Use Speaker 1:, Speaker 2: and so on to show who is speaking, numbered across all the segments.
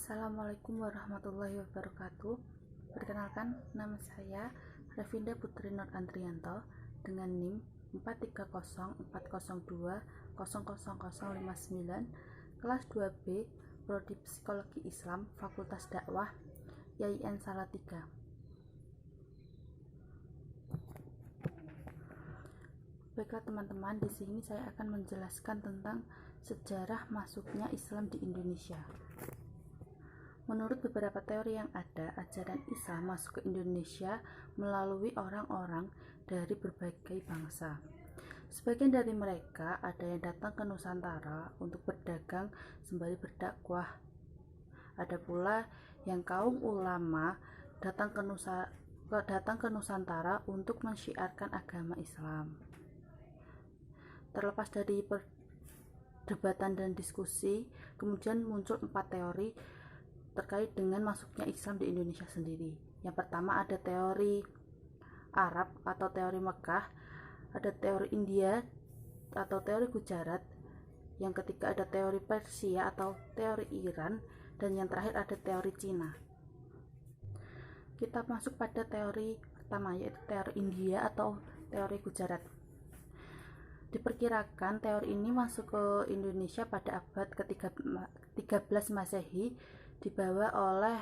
Speaker 1: Assalamualaikum warahmatullahi wabarakatuh. Perkenalkan, nama saya Revinda Putri Nur Andrianto dengan NIM 4304002000059, kelas 2B, Prodi Psikologi Islam, Fakultas Dakwah, YIN Salatiga. Baiklah teman-teman, di sini saya akan menjelaskan tentang sejarah masuknya Islam di Indonesia. Menurut beberapa teori yang ada, ajaran Islam masuk ke Indonesia melalui orang-orang dari berbagai bangsa. Sebagian dari mereka ada yang datang ke Nusantara untuk berdagang sembari berdakwah. Ada pula yang kaum ulama datang ke Nusantara untuk mensyiarkan agama Islam. Terlepas dari perdebatan dan diskusi, kemudian muncul 4 teori terkait dengan masuknya Islam di Indonesia sendiri. Yang pertama ada teori Arab atau teori Mekah, ada teori India atau teori Gujarat, yang ketiga ada teori Persia atau teori Iran, dan yang terakhir ada teori Cina. Kita masuk pada teori pertama, yaitu teori India atau teori Gujarat. Diperkirakan teori ini masuk ke Indonesia pada abad ke-13 Masehi, dibawa oleh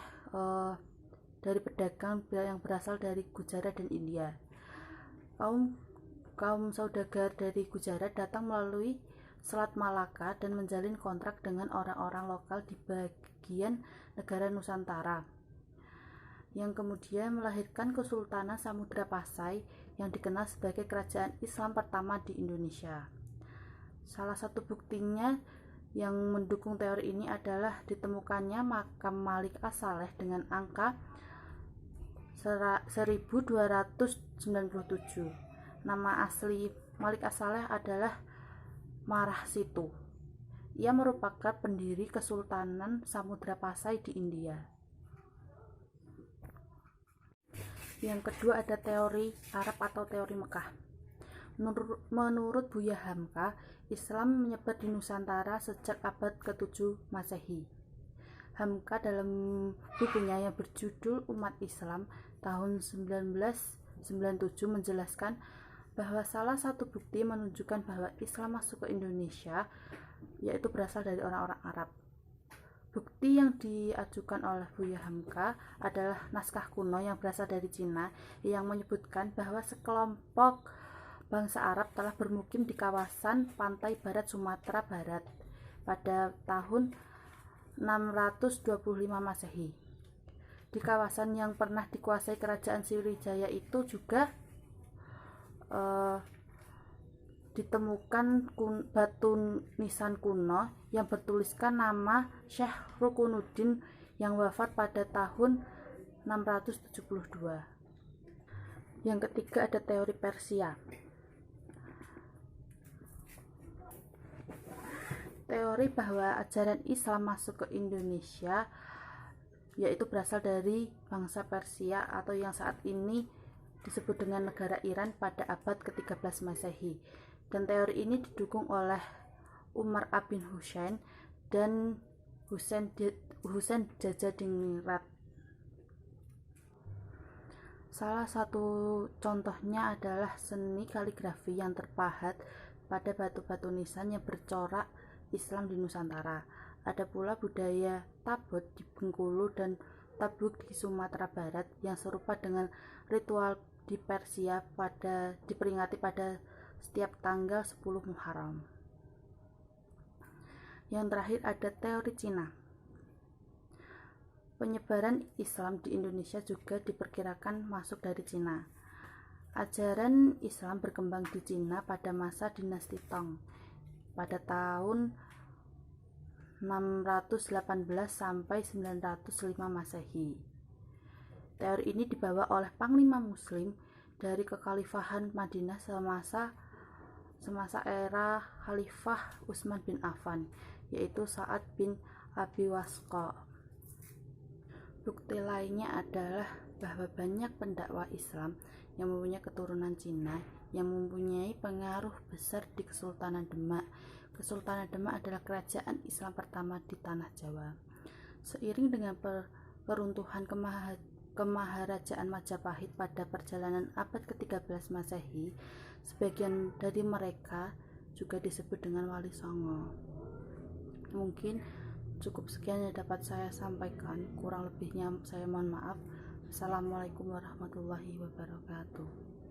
Speaker 1: dari pedagang yang berasal dari Gujarat dan India. Kaum saudagar dari Gujarat datang melalui Selat Malaka dan menjalin kontrak dengan orang-orang lokal di bagian negara Nusantara, yang kemudian melahirkan Kesultanan Samudra Pasai yang dikenal sebagai kerajaan Islam pertama di Indonesia. Salah satu buktinya yang mendukung teori ini adalah ditemukannya makam Malik As-Saleh dengan angka 1297. Nama asli Malik As-Saleh adalah Marahsitu. Ia merupakan pendiri Kesultanan Samudra Pasai di India. Yang kedua ada teori Arab atau teori Mekah. Menurut Buya Hamka, Islam menyebar di Nusantara sejak abad ke-7 Masehi. Hamka dalam bukunya yang berjudul Umat Islam tahun 1997 menjelaskan bahwa salah satu bukti menunjukkan bahwa Islam masuk ke Indonesia yaitu berasal dari orang-orang Arab. Bukti yang diajukan oleh Buya Hamka adalah naskah kuno yang berasal dari Cina yang menyebutkan bahwa sekelompok bangsa Arab telah bermukim di kawasan pantai barat Sumatera Barat pada tahun 625 Masehi. Di kawasan yang pernah dikuasai kerajaan Sriwijaya itu juga ditemukan batu nisan kuno yang bertuliskan nama Syekh Rukunuddin yang wafat pada tahun 672. Yang ketiga ada teori Persia. Teori bahwa ajaran Islam masuk ke Indonesia yaitu berasal dari bangsa Persia atau yang saat ini disebut dengan negara Iran pada abad ke-13 Masehi. Dan teori ini didukung oleh Umar bin Husain dan Husain Jajadingrat. Salah satu contohnya adalah seni kaligrafi yang terpahat pada batu-batu nisan yang bercorak Islam di Nusantara. Ada pula budaya Tabot di Bengkulu dan Tabuk di Sumatera Barat yang serupa dengan ritual di Persia diperingati pada setiap tanggal 10 Muharram. Yang terakhir ada teori Cina. Penyebaran Islam di Indonesia juga diperkirakan masuk dari Cina. Ajaran Islam berkembang di Cina pada masa dinasti Tang pada tahun 618 sampai 905 Masehi. Teori ini dibawa oleh Panglima Muslim dari Kekhalifahan Madinah semasa era Khalifah Utsman bin Affan, yaitu Sa'ad bin Abi Waqqas. Bukti lainnya adalah bahwa banyak pendakwah Islam yang mempunyai keturunan Cina yang mempunyai pengaruh besar di Kesultanan Demak. Kesultanan Demak adalah kerajaan Islam pertama di tanah Jawa. Seiring dengan keruntuhan kemaharajaan Majapahit pada perjalanan abad ke-13 Masehi, sebagian dari mereka juga disebut dengan Wali Songo. Mungkin cukup sekian yang dapat saya sampaikan, kurang lebihnya saya mohon maaf. Assalamualaikum warahmatullahi wabarakatuh.